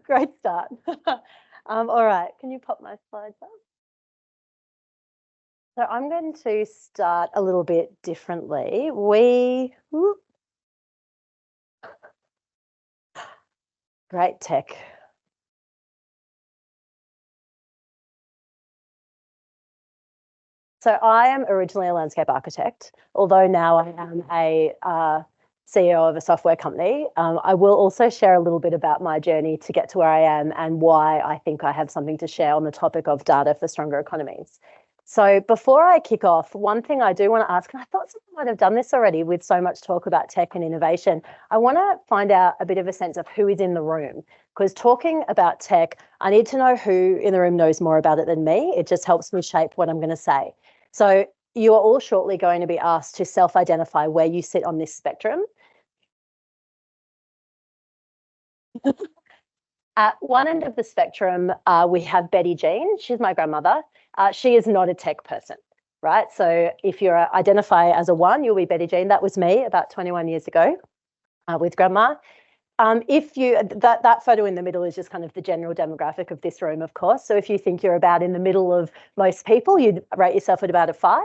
Great start. All right, can you pop my slides up? So I'm going to start a little bit differently. Great tech. So I am originally a landscape architect, although now I am a CEO of a software company. I will also share a little bit about my journey to get to where I am and why I think I have something to share on the topic of data for stronger economies. So before I kick off, one thing I do want to ask, and I thought someone might have done this already with so much talk about tech and innovation, I want to find out a bit of a sense of who is in the room. Because talking about tech, I need to know who in the room knows more about it than me. It just helps me shape what I'm going to say. So you are all shortly going to be asked to self-identify where you sit on this spectrum. At one end of the spectrum, we have Betty Jean. She's my grandmother. She is not a tech person, right? So if you identify as a one, you'll be Betty Jean. That was me about 21 years ago with grandma. That photo in the middle is just kind of the general demographic of this room, of course. So if you think you're about in the middle of most people, you'd rate yourself at about a 5.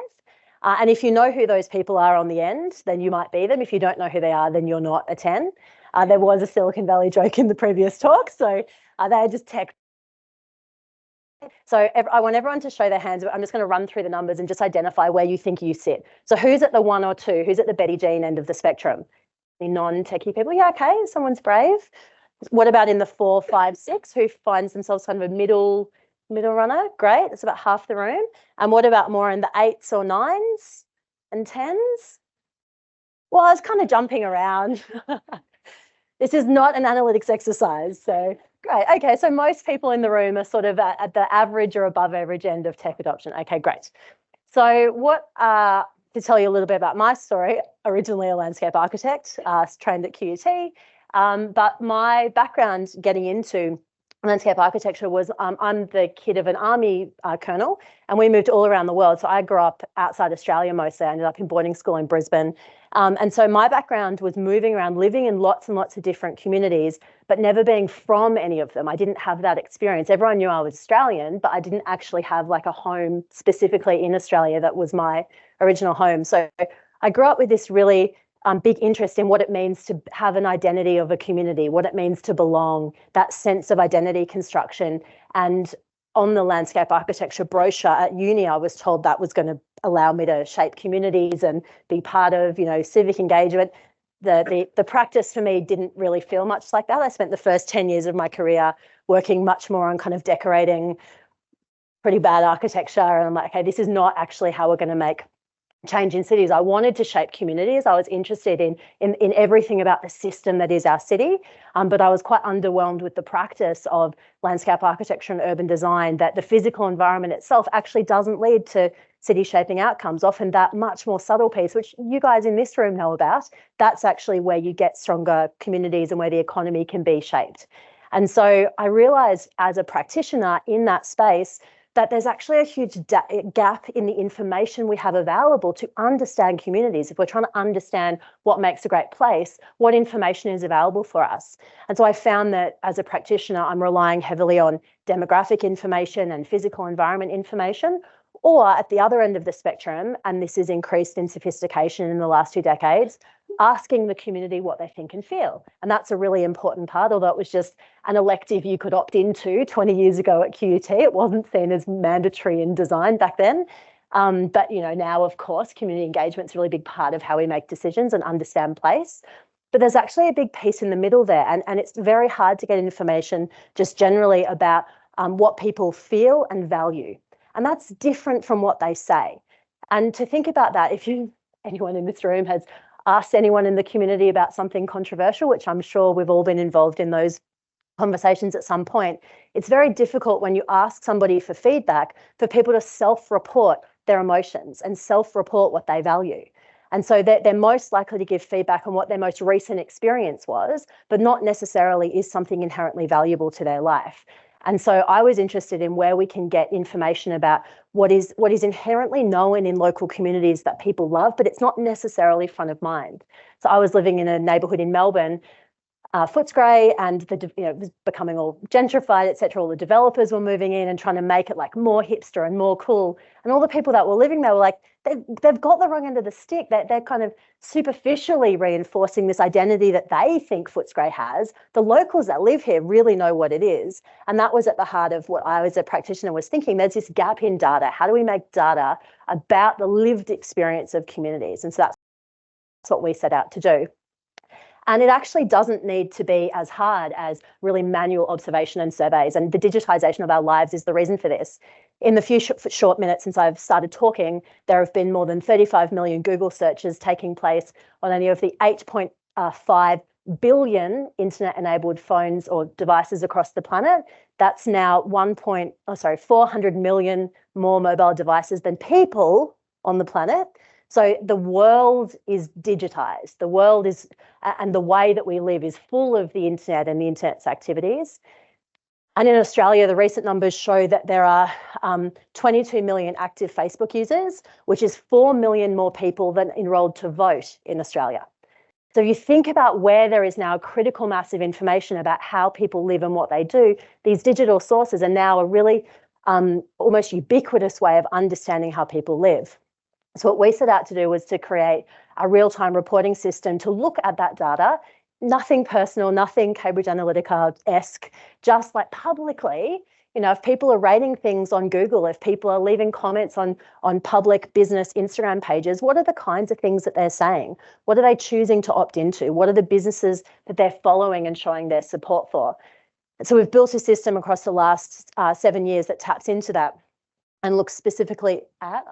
And if you know who those people are on the end, then you might be them. If you don't know who they are, then you're not a 10. There was a Silicon Valley joke in the previous talk, so they are just tech. So I want everyone to show their hands. I'm just going to run through the numbers and just identify where you think you sit. So who's at the 1 or 2? Who's at the Betty Jean end of the spectrum? The non-techie people? Yeah, okay, someone's brave. What about in the 4, 5, 6? Who finds themselves kind of a middle runner? Great, that's about half the room. And what about more in the 8s or 9s and 10s? Well, I was kind of jumping around. This is not an analytics exercise, so great. Okay, so most people in the room are sort of at the average or above average end of tech adoption. Okay, great. So to tell you a little bit about my story, originally a landscape architect, trained at QUT, but my background getting into landscape architecture was I'm the kid of an army colonel, and we moved all around the world. So I grew up outside Australia mostly. I ended up in boarding school in Brisbane. And so my background was moving around, living in lots and lots of different communities, but never being from any of them. I didn't have that experience. Everyone knew I was Australian, but I didn't actually have like a home specifically in Australia that was my original home. So I grew up with this really big interest in what it means to have an identity of a community, what it means to belong, that sense of identity construction. And on the landscape architecture brochure at uni, I was told that was going to allow me to shape communities and be part of, civic engagement. The practice for me didn't really feel much like that. I spent the first 10 years of my career working much more on kind of decorating pretty bad architecture. And I'm like, okay, this is not actually how we're going to make change in cities. I wanted to shape communities. I was interested in everything about the system that is our city, but I was quite underwhelmed with the practice of landscape architecture and urban design, that the physical environment itself actually doesn't lead to city shaping outcomes. Often that much more subtle piece, which you guys in this room know about, that's actually where you get stronger communities and where the economy can be shaped. And so I realized as a practitioner in that space that there's actually a huge gap in the information we have available to understand communities. If we're trying to understand what makes a great place, what information is available for us? And so I found that as a practitioner, I'm relying heavily on demographic information and physical environment information, or at the other end of the spectrum, and this is increased in sophistication in the last 2 decades, asking the community what they think and feel. And that's a really important part, although it was just an elective you could opt into 20 years ago at QUT. It wasn't seen as mandatory in design back then. But now, of course, community engagement is a really big part of how we make decisions and understand place. But there's actually a big piece in the middle there. And it's very hard to get information just generally about what people feel and value. And that's different from what they say. And to think about that, if anyone in this room has asked anyone in the community about something controversial, which I'm sure we've all been involved in those conversations at some point, it's very difficult when you ask somebody for feedback for people to self-report their emotions and self-report what they value. And so they're most likely to give feedback on what their most recent experience was, but not necessarily is something inherently valuable to their life. And so I was interested in where we can get information about what is inherently known in local communities that people love, but it's not necessarily front of mind. So I was living in a neighbourhood in Melbourne Footscray, and it was becoming all gentrified, etc. All the developers were moving in and trying to make it like more hipster and more cool. And all the people that were living there were like, they've got the wrong end of the stick. They're kind of superficially reinforcing this identity that they think Footscray has. The locals that live here really know what it is. And that was at the heart of what I, as a practitioner, was thinking. There's this gap in data. How do we make data about the lived experience of communities? And so that's what we set out to do. And it actually doesn't need to be as hard as really manual observation and surveys. And the digitisation of our lives is the reason for this. In the few short minutes since I've started talking, there have been more than 35 million Google searches taking place on any of the 8.5 billion internet-enabled phones or devices across the planet. That's now 400 million more mobile devices than people on the planet. So the world is digitized. The world is, and the way that we live is full of the internet and the internet's activities. And in Australia, the recent numbers show that there are 22 million active Facebook users, which is 4 million more people than enrolled to vote in Australia. So if you think about where there is now critical mass of information about how people live and what they do, these digital sources are now a really almost ubiquitous way of understanding how people live. So what we set out to do was to create a real-time reporting system to look at that data, nothing personal, nothing Cambridge Analytica-esque, just like publicly, if people are rating things on Google, if people are leaving comments on public business Instagram pages, what are the kinds of things that they're saying? What are they choosing to opt into? What are the businesses that they're following and showing their support for? And so we've built a system across the last 7 years that taps into that and looks specifically at,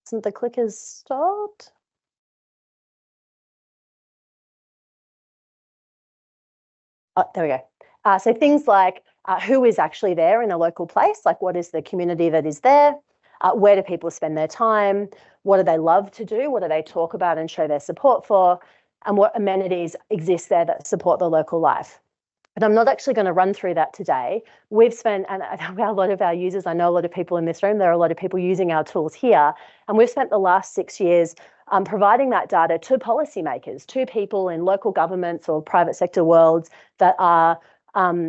isn't the clicker stopped? Oh, there we go. So things like who is actually there in a local place, like what is the community that is there? Where do people spend their time? What do they love to do? What do they talk about and show their support for? And what amenities exist there that support the local life? But I'm not actually going to run through that today. We've spent, and a lot of our users, I know a lot of people in this room, there are a lot of people using our tools here, and we've spent the last 6 years providing that data to policymakers, to people in local governments or private sector worlds that are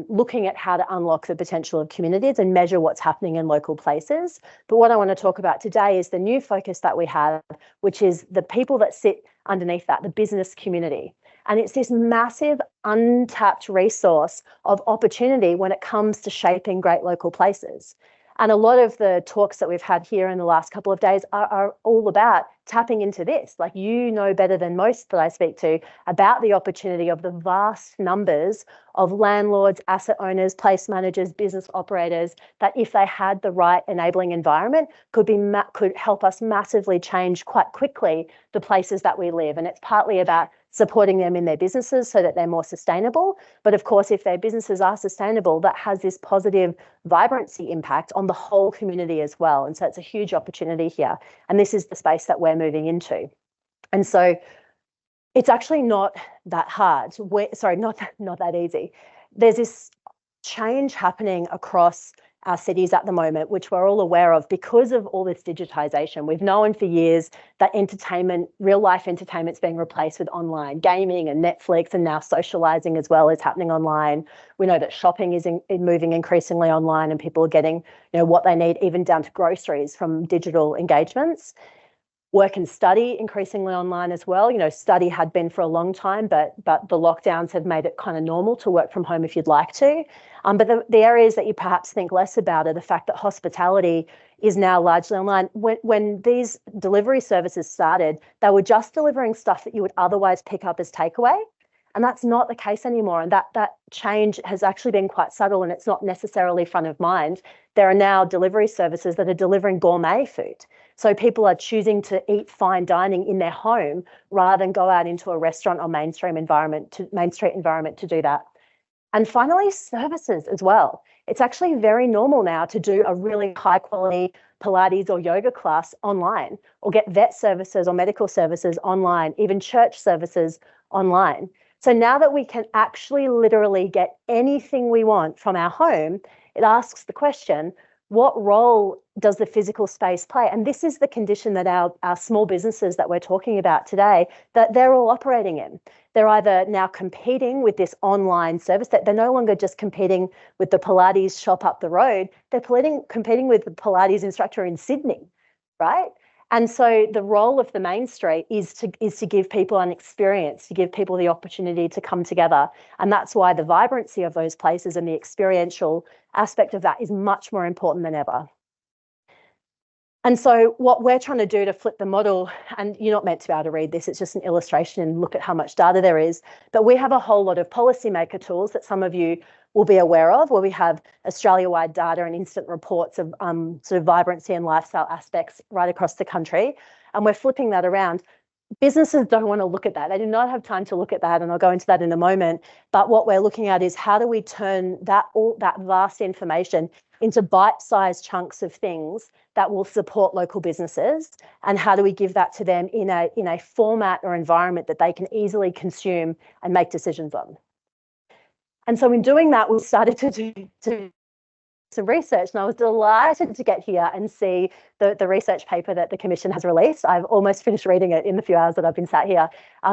looking at how to unlock the potential of communities and measure what's happening in local places. But what I want to talk about today is the new focus that we have, which is the people that sit underneath that, the business community. And it's this massive untapped resource of opportunity when it comes to shaping great local places. And a lot of the talks that we've had here in the last couple of days are all about tapping into this. Like, you know better than most that I speak to about the opportunity of the vast numbers of landlords, asset owners, place managers, business operators that, if they had the right enabling environment, could help us massively change quite quickly the places that we live. And it's partly about supporting them in their businesses so that they're more sustainable. But of course, if their businesses are sustainable, that has this positive vibrancy impact on the whole community as well. And so it's a huge opportunity here. And this is the space that we're moving into. And so it's actually not that hard. Not that easy. There's this change happening across our cities at the moment, which we're all aware of because of all this digitization. We've known for years that entertainment, real life entertainment's being replaced with online gaming and Netflix, and now socializing as well is happening online. We know that shopping is moving increasingly online, and people are getting what they need, even down to groceries, from digital engagements. Work and study increasingly online as well. Study had been for a long time, but the lockdowns have made it kind of normal to work from home if you'd like to. But the areas that you perhaps think less about are the fact that hospitality is now largely online. When these delivery services started, they were just delivering stuff that you would otherwise pick up as takeaway. And that's not the case anymore. And that change has actually been quite subtle, and it's not necessarily front of mind. There are now delivery services that are delivering gourmet food. So people are choosing to eat fine dining in their home rather than go out into a restaurant or Main Street environment to do that. And finally, services as well. It's actually very normal now to do a really high quality Pilates or yoga class online, or get vet services or medical services online, even church services online. So now that we can actually literally get anything we want from our home, it asks the question, what role does the physical space play? And this is the condition that our small businesses that we're talking about today, that they're all operating in. They're either now competing with this online service, that they're no longer just competing with the Pilates shop up the road, they're competing with the Pilates instructor in Sydney, right? And so the role of the main street is to give people an experience, to give people the opportunity to come together. And that's why the vibrancy of those places and the experiential aspect of that is much more important than ever. And so what we're trying to do to flip the model, and you're not meant to be able to read this, it's just an illustration and look at how much data there is, but we have a whole lot of policymaker tools that some of you will be aware of, where we have Australia-wide data and instant reports of sort of vibrancy and lifestyle aspects right across the country. And we're flipping that around. Businesses don't want to look at that. They do not have time to look at that, and I'll go into that in a moment. But what we're looking at is how do we turn that vast information into bite-sized chunks of things that will support local businesses, and how do we give that to them in a format or environment that they can easily consume and make decisions on. And so in doing that, we started to do some research, and I was delighted to get here and see the research paper that the Commission has released. I've almost finished reading it in the few hours that I've been sat here,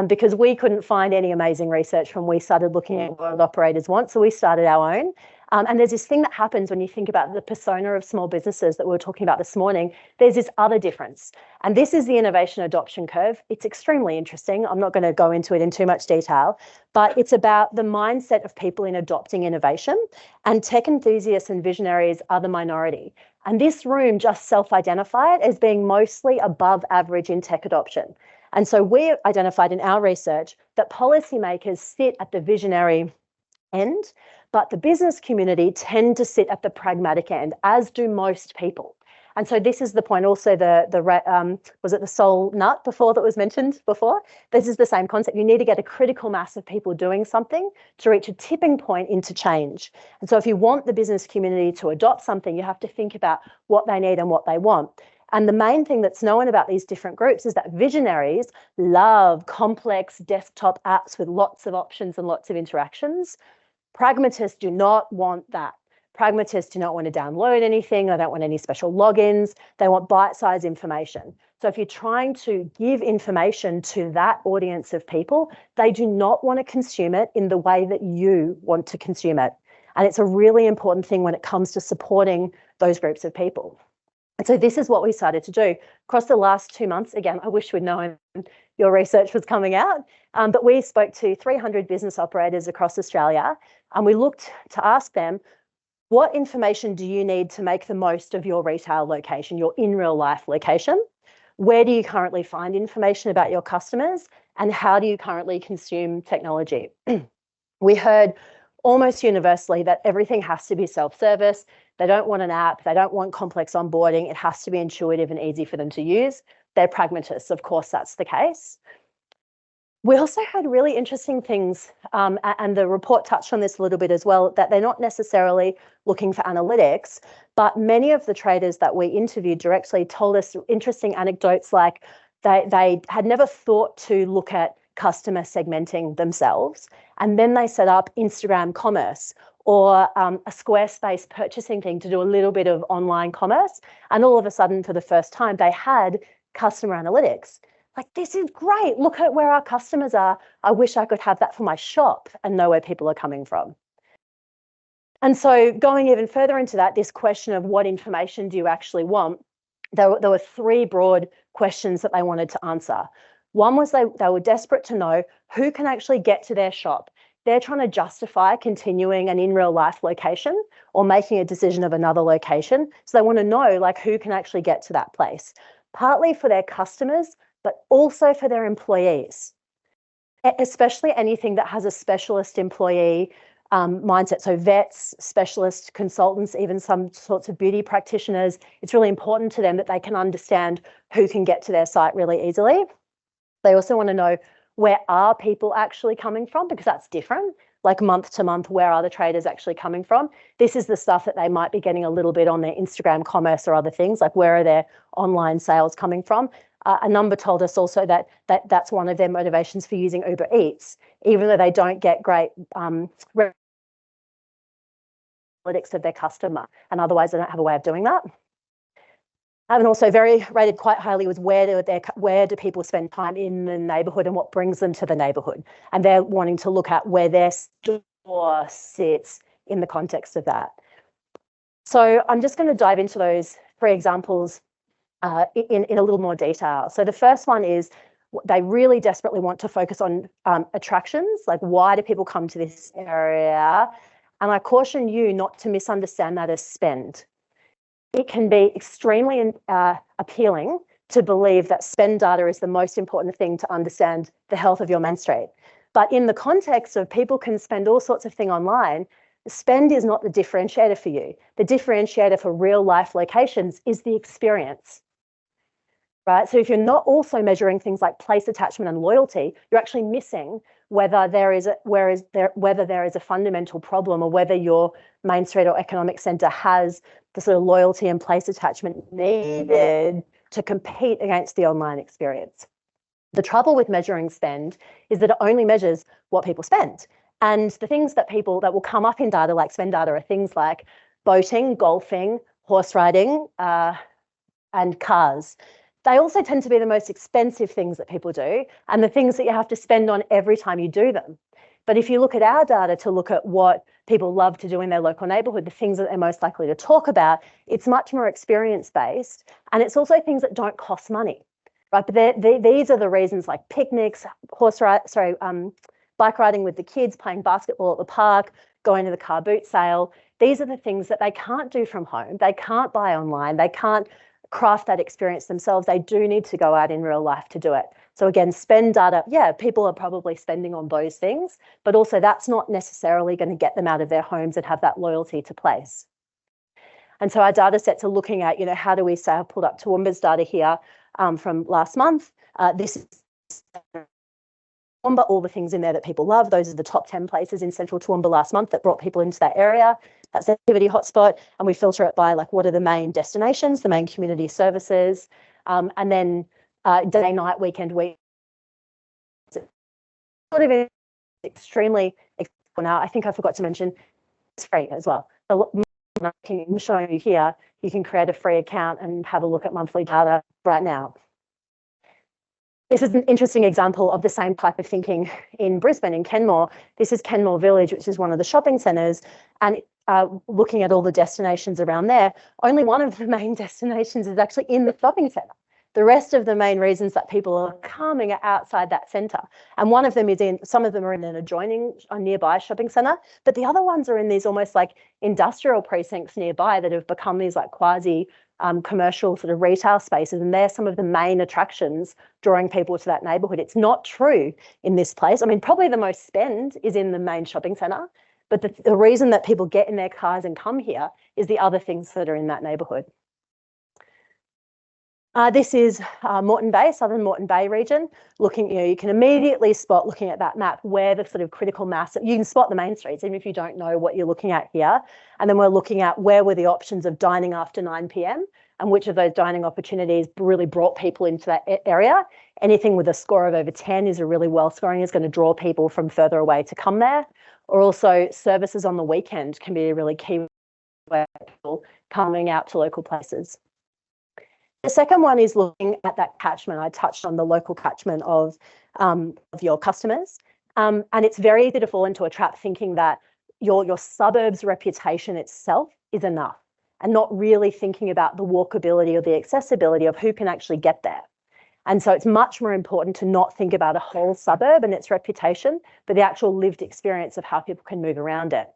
because we couldn't find any amazing research when we started looking at what operators want, so we started our own. And there's this thing that happens when you think about the persona of small businesses that we were talking about this morning. There's this other difference. And this is the innovation adoption curve. It's extremely interesting. I'm not going to go into it in too much detail, but it's about the mindset of people in adopting innovation. And tech enthusiasts and visionaries are the minority. And this room just self-identified as being mostly above average in tech adoption. And so we identified in our research that policymakers sit at the visionary end, but the business community tend to sit at the pragmatic end, as do most people. And so this is the point. Also, was it the soul nut before that was mentioned before? This is the same concept. You need to get a critical mass of people doing something to reach a tipping point into change. And so if you want the business community to adopt something, you have to think about what they need and what they want. And the main thing that's known about these different groups is that visionaries love complex desktop apps with lots of options and lots of interactions. Pragmatists do not want that. Pragmatists do not want to download anything. They don't want any special logins. They want bite-sized information. So if you're trying to give information to that audience of people, they do not want to consume it in the way that you want to consume it. And it's a really important thing when it comes to supporting those groups of people. And so this is what we started to do. Across the last 2 months, again, I wish we'd known your research was coming out, but we spoke to 300 business operators across Australia, and we looked to ask them, what information do you need to make the most of your retail location, your in real life location? Where do you currently find information about your customers, and how do you currently consume technology? We heard almost universally that everything has to be self-service. They don't want an app. They don't want complex onboarding. It has to be intuitive and easy for them to use. They're pragmatists. Of course, that's the case. We also heard really interesting things, and the report touched on this a little bit as well, that they're not necessarily looking for analytics, but many of the traders that we interviewed directly told us interesting anecdotes, like they had never thought to look at customer segmenting themselves, and then they set up Instagram commerce or a Squarespace purchasing thing to do a little bit of online commerce, and all of a sudden, for the first time, they had customer analytics. Like, this is great. Look at where our customers are. I wish I could have that for my shop and know where people are coming from. And so going even further into that, this question of what information do you actually want, there were three broad questions that they wanted to answer. One was they were desperate to know who can actually get to their shop. They're trying to justify continuing an in real life location or making a decision of another location. So they want to know, like, who can actually get to that place, partly for their customers, but also for their employees, especially anything that has a specialist employee mindset. So vets, specialists, consultants, even some sorts of beauty practitioners, it's really important to them that they can understand who can get to their site really easily. They also want to know, where are people actually coming from? Because that's different. Like month to month, where are the traders actually coming from? This is the stuff that they might be getting a little bit on their Instagram commerce or other things, like where are their online sales coming from? A number told us also that that's one of their motivations for using Uber Eats, even though they don't get great analytics of their customer, and otherwise they don't have a way of doing that. And also rated quite highly was where do people spend time in the neighbourhood and what brings them to the neighbourhood. And they're wanting to look at where their store sits in the context of that. So I'm just going to dive into those 3 examples in a little more detail. So the first one is they really desperately want to focus on attractions, like why do people come to this area? And I caution you not to misunderstand that as spend. It can be extremely appealing to believe that spend data is the most important thing to understand the health of your main street. But in the context of people can spend all sorts of things online, spend is not the differentiator for you. The differentiator for real life locations is the experience, right? So if you're not also measuring things like place attachment and loyalty, you're actually missing whether there is a fundamental problem or whether your main street or economic centre has the sort of loyalty and place attachment needed to compete against the online experience. The trouble with measuring spend is that it only measures what people spend. And the things that will come up in data like spend data are things like boating, golfing, horse riding, and cars. They also tend to be the most expensive things that people do and the things that you have to spend on every time you do them. But if you look at our data to look at what people love to do in their local neighbourhood, the things that they're most likely to talk about, it's much more experience-based, and it's also things that don't cost money, right? But these are the reasons like picnics, bike riding with the kids, playing basketball at the park, going to the car boot sale. These are the things that they can't do from home. They can't buy online. They can't craft that experience themselves. They do need to go out in real life to do it. So again, spend data, yeah, people are probably spending on those things, but also that's not necessarily going to get them out of their homes and have that loyalty to place. And so our data sets are looking at, how do we say, I've pulled up Toowoomba's data here from last month. This is Toowoomba, all the things in there that people love. Those are the top 10 places in central Toowoomba last month that brought people into that area. That's the activity hotspot. And we filter it by like, what are the main destinations, the main community services, and then day, night, weekend, week. Sort of extremely accessible now. I think I forgot to mention it's free as well. So I'm showing you here, you can create a free account and have a look at monthly data right now. This is an interesting example of the same type of thinking in Brisbane, in Kenmore. This is Kenmore Village, which is one of the shopping centres, and looking at all the destinations around there, only one of the main destinations is actually in the shopping centre. The rest of the main reasons that people are coming are outside that centre. And one of them is some of them are in an adjoining, a nearby shopping centre, but the other ones are in these almost like industrial precincts nearby that have become these like quasi commercial sort of retail spaces. And they're some of the main attractions drawing people to that neighbourhood. It's not true in this place. I mean, probably the most spend is in the main shopping centre, but the reason that people get in their cars and come here is the other things that are in that neighbourhood. This is Moreton Bay, Southern Moreton Bay region. Looking, you can immediately spot, looking at that map, where the sort of critical mass, you can spot the main streets, even if you don't know what you're looking at here. And then we're looking at where were the options of dining after 9 p.m. and which of those dining opportunities really brought people into that area. Anything with a score of over 10 is a really well scoring, is going to draw people from further away to come there. Or also services on the weekend can be a really key way of people coming out to local places. The second one is looking at that catchment. I touched on the local catchment of your customers. And it's very easy to fall into a trap thinking that your suburb's reputation itself is enough and not really thinking about the walkability or the accessibility of who can actually get there. And so it's much more important to not think about a whole suburb and its reputation, but the actual lived experience of how people can move around it.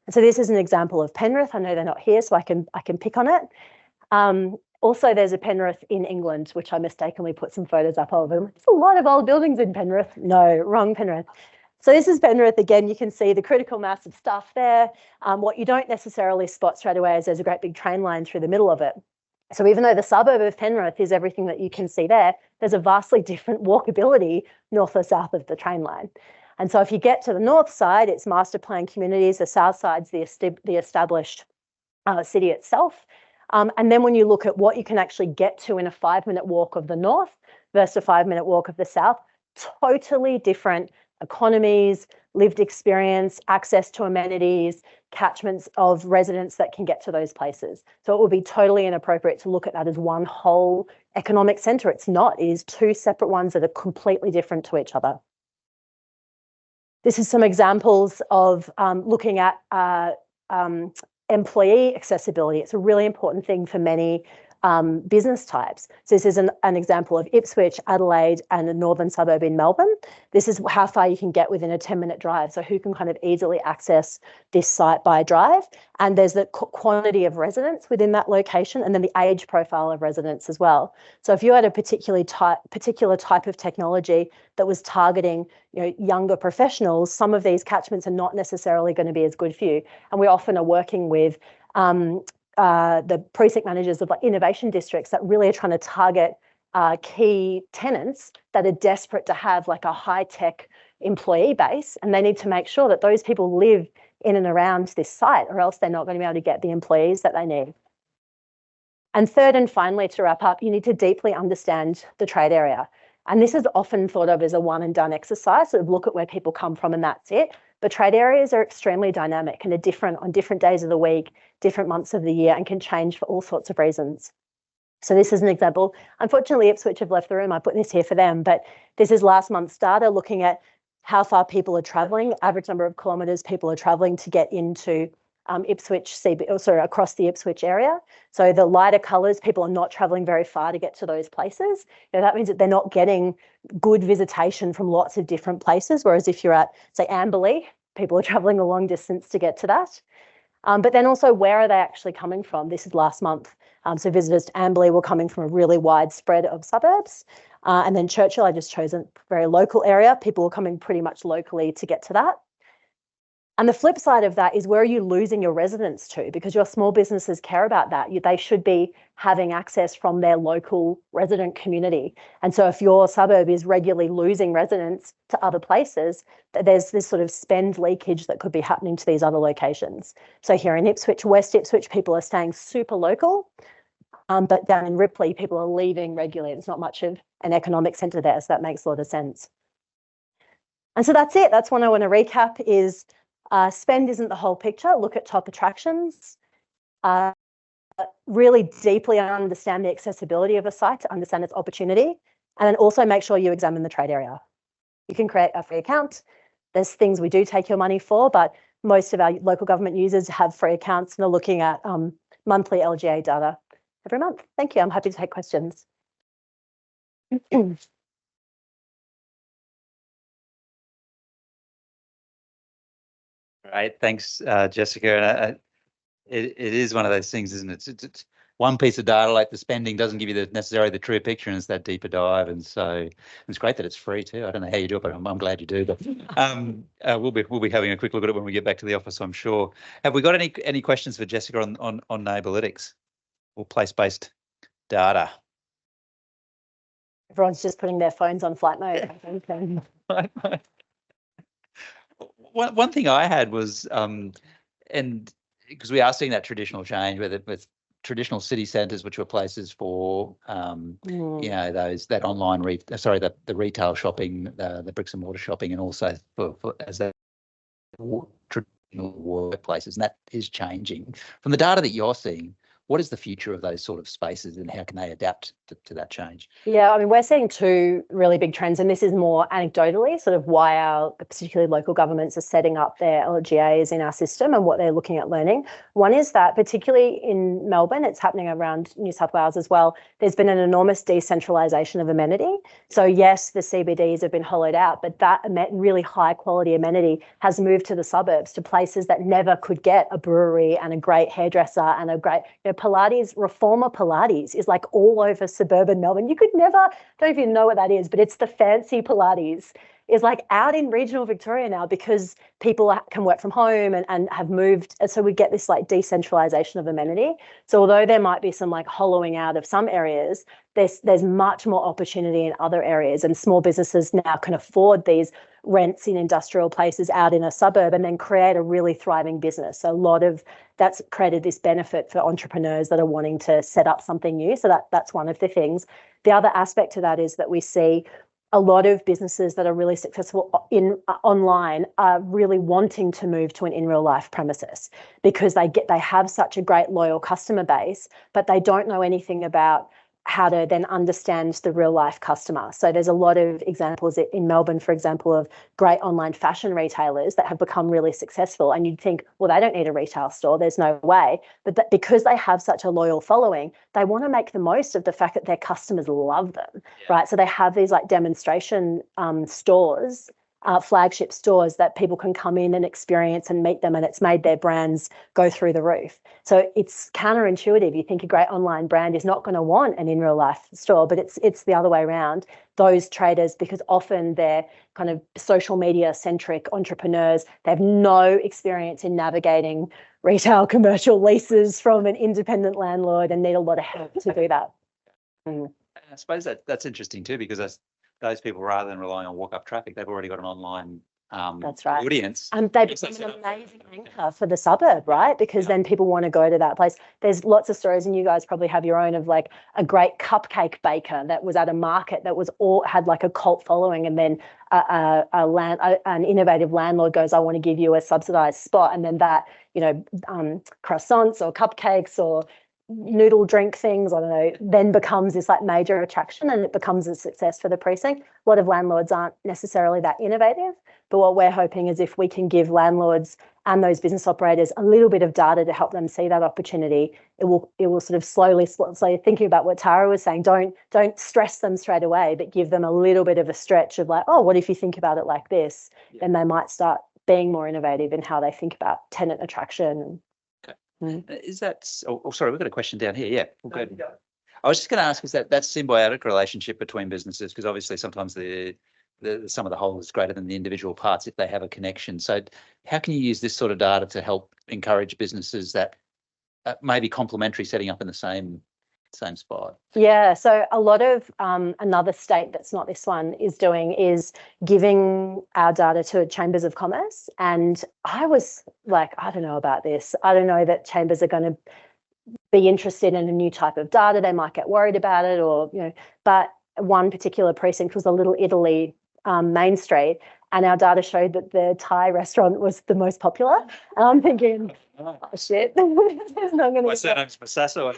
And so this is an example of Penrith. I know they're not here, so I can pick on it. Also, there's a Penrith in England, which I mistakenly put some photos up of. There's a lot of old buildings in Penrith. No, wrong Penrith. So this is Penrith. Again, you can see the critical mass of stuff there. What you don't necessarily spot straight away is there's a great big train line through the middle of it. So even though the suburb of Penrith is everything that you can see there, there's a vastly different walkability north or south of the train line. And so if you get to the north side, it's master plan communities. The south side's the established city itself. And then when you look at what you can actually get to in a 5-minute walk of the north versus a 5-minute walk of the south, totally different economies, lived experience, access to amenities, catchments of residents that can get to those places. So it would be totally inappropriate to look at that as one whole economic centre. It's not. It is two separate ones that are completely different to each other. This is some examples of looking at employee accessibility. It's a really important thing for many business types. So this is an example of Ipswich, Adelaide, and the northern suburb in Melbourne. This is how far you can get within a 10-minute drive. So who can kind of easily access this site by drive. And there's the quantity of residents within that location, and then the age profile of residents as well. So if you had a particular type of technology that was targeting, younger professionals, some of these catchments are not necessarily going to be as good for you. And we often are working with the precinct managers of innovation districts that really are trying to target key tenants that are desperate to have a high-tech employee base, and they need to make sure that those people live in and around this site, or else they're not going to be able to get the employees that they need. And third and finally, to wrap up, you need to deeply understand the trade area. And this is often thought of as a one and done exercise, sort of look at where people come from and that's it. But trade areas are extremely dynamic and are different on different days of the week, different months of the year, and can change for all sorts of reasons. So this is an example. Unfortunately, Ipswich have left the room. I put this here for them, but this is last month's data looking at how far people are travelling, average number of kilometres people are travelling to get into Ipswich, across the Ipswich area. So the lighter colours, people are not travelling very far to get to those places. That means that they're not getting good visitation from lots of different places. Whereas if you're at, say, Amberley, people are travelling a long distance to get to that. But then also, where are they actually coming from? This is last month. So visitors to Amberley were coming from a really wide spread of suburbs. And then Churchill, I just chose a very local area. People were coming pretty much locally to get to that. And the flip side of that is, where are you losing your residents to? Because your small businesses care about that. They should be having access from their local resident community. And so if your suburb is regularly losing residents to other places, there's this sort of spend leakage that could be happening to these other locations. So here in Ipswich, West Ipswich, people are staying super local. But down in Ripley, people are leaving regularly. There's not much of an economic centre there, so that makes a lot of sense. And so that's it. That's what I want to recap is, spend isn't the whole picture. Look at top attractions. Really deeply understand the accessibility of a site to understand its opportunity. And then also make sure you examine the trade area. You can create a free account. There's things we do take your money for, but most of our local government users have free accounts and are looking at monthly LGA data every month. Thank you. I'm happy to take questions. Right, thanks, Jessica. It is one of those things, isn't it? It's one piece of data like the spending doesn't give you necessarily the true picture, and it's that deeper dive. And so it's great that it's free too. I don't know how you do it, but I'm glad you do. But we'll be having a quick look at it when we get back to the office, I'm sure. Have we got any questions for Jessica on Neighbourlytics or place-based data? Everyone's just putting their phones on flight mode. One thing I had was, and because we are seeing that traditional change with traditional city centres, which were places for, that online, the retail shopping, the bricks and mortar shopping, and also for as that traditional workplaces, and that is changing. From the data that you're seeing, what is the future of those sort of spaces, and how can they adapt to that change? Yeah, I mean, we're seeing two really big trends, and this is more anecdotally sort of why our particularly local governments are setting up their LGAs in our system and what they're looking at learning. One is that, particularly in Melbourne, it's happening around New South Wales as well, there's been an enormous decentralisation of amenity. So yes, the CBDs have been hollowed out, but that really high quality amenity has moved to the suburbs, to places that never could get a brewery and a great hairdresser and a great, Pilates, Reformer Pilates is all over suburban Melbourne. You could never, don't even know what that is, but it's the fancy Pilates is out in regional Victoria now, because people can work from home and have moved. And so we get this decentralisation of amenity. So although there might be some hollowing out of some areas, there's much more opportunity in other areas, and small businesses now can afford these rents in industrial places out in a suburb and then create a really thriving business. So a lot of that's created this benefit for entrepreneurs that are wanting to set up something new. So that's one of the things. The other aspect to that is that we see a lot of businesses that are really successful in online are really wanting to move to an in real life premises because they have such a great loyal customer base, but they don't know anything about how to then understand the real life customer. So there's a lot of examples in Melbourne, for example, of great online fashion retailers that have become really successful. And you'd think, well, they don't need a retail store. There's no way. But because they have such a loyal following, they want to make the most of the fact that their customers love them, right? So they have these like demonstration stores, flagship stores that people can come in and experience and meet them, and it's made their brands go through the roof. So it's counterintuitive. You think a great online brand is not going to want an in real life store, but it's the other way around. Those traders, because often they're kind of social media centric entrepreneurs, they have no experience in navigating retail commercial leases from an independent landlord and need a lot of help to do that. I suppose that's interesting too, because those people, rather than relying on walk-up traffic, they've already got an online that's right. audience. And they become an amazing anchor for the suburb, right? Because then people want to go to that place. There's lots of stories, and you guys probably have your own, of like a great cupcake baker that was at a market that had like a cult following, and then an innovative landlord goes, I want to give you a subsidized spot, and then that, croissants or cupcakes or noodle drink things, I don't know, then becomes this like major attraction, and it becomes a success for the precinct. A lot of landlords aren't necessarily that innovative, but what we're hoping is if we can give landlords and those business operators a little bit of data to help them see that opportunity, it will sort of slowly thinking about what Tara was saying, don't stress them straight away, but give them a little bit of a stretch of like, oh, what if you think about it like this? Then they might start being more innovative in how they think about tenant attraction. Is that? Sorry, we've got a question down here. Yeah, well, good. I was just going to ask, is that symbiotic relationship between businesses? Because obviously sometimes the sum of the whole is greater than the individual parts if they have a connection. So how can you use this sort of data to help encourage businesses that may be complementary setting up in the same spot? Yeah, so a lot of another state that's not this one is giving our data to chambers of commerce. And I was like, I don't know about this. I don't know that chambers are going to be interested in a new type of data. They might get worried about it, or but one particular precinct was a Little Italy Main Street, and our data showed that the Thai restaurant was the most popular. And I'm thinking, oh shit, there's not going to. My surname's Masasso.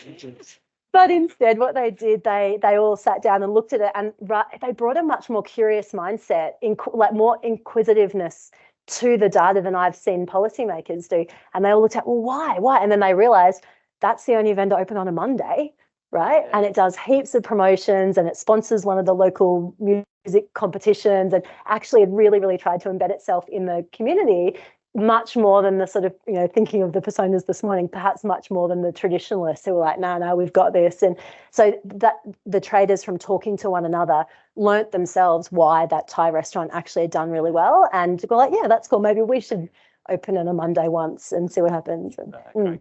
But instead, what they did, they all sat down and looked at it, and they brought a much more curious mindset, like more inquisitiveness to the data than I've seen policymakers do. And they all looked at, well, why? And then they realised that's the only vendor open on a Monday, right? And it does heaps of promotions, and it sponsors one of the local music competitions, and actually it really, really tried to embed itself in the community, much more than the sort of, thinking of the personas this morning, perhaps much more than the traditionalists who were like, no, we've got this. And so that the traders, from talking to one another, learnt themselves why that Thai restaurant actually had done really well, and go like, yeah, that's cool. Maybe we should open on a Monday once and see what happens. And,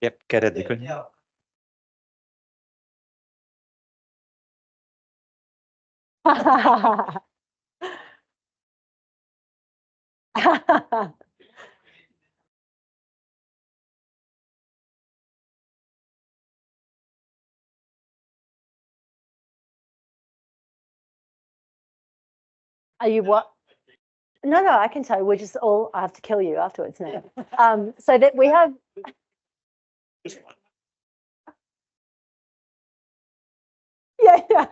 Yep, get it. Are you what? No, I can tell you. We're just all. I have to kill you afterwards now. So that we have. Yeah.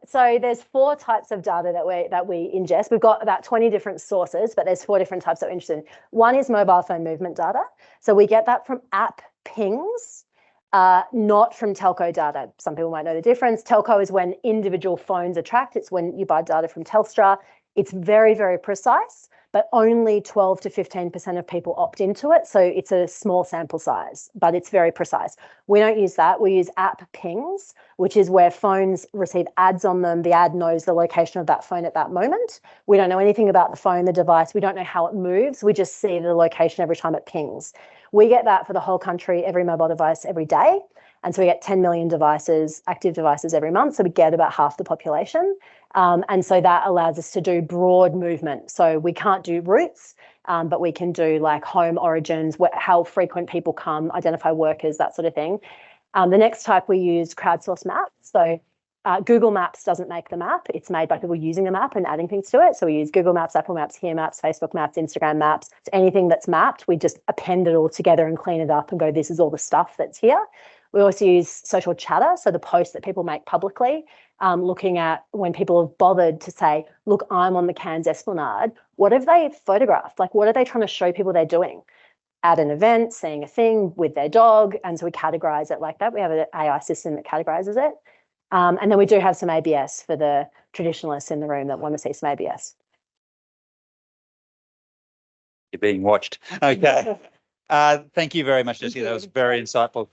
So there's 4 types of data that we ingest. We've got about 20 different sources, but there's 4 different types that we're interested in. One is mobile phone movement data. So we get that from app pings, not from telco data. Some people might know the difference. Telco is when individual phones are tracked. It's when you buy data from Telstra. It's very, very precise, but only 12 to 15% of people opt into it. So it's a small sample size, but it's very precise. We don't use that. We use app pings, which is where phones receive ads on them. The ad knows the location of that phone at that moment. We don't know anything about the phone, the device. We don't know how it moves. We just see the location every time it pings. We get that for the whole country, every mobile device every day. And so we get 10 million devices, active devices every month. So we get about half the population. And so that allows us to do broad movement. So we can't do routes, but we can do like home origins, how frequent people come, identify workers, that sort of thing. The next type we use crowdsourced maps. So Google Maps doesn't make the map. It's made by people using the map and adding things to it. So we use Google Maps, Apple Maps, Here Maps, Facebook Maps, Instagram Maps. So anything that's mapped, we just append it all together and clean it up and go, this is all the stuff that's here. We also use social chatter, so the posts that people make publicly, looking at when people have bothered to say, look, I'm on the Cairns Esplanade. What have they photographed? Like, what are they trying to show people they're doing? At an event, seeing a thing with their dog. And so we categorize it like that. We have an AI system that categorizes it. And then we do have some ABS for the traditionalists in the room that want to see some ABS. You're being watched. Okay. Thank you very much, Jessie. That was very insightful.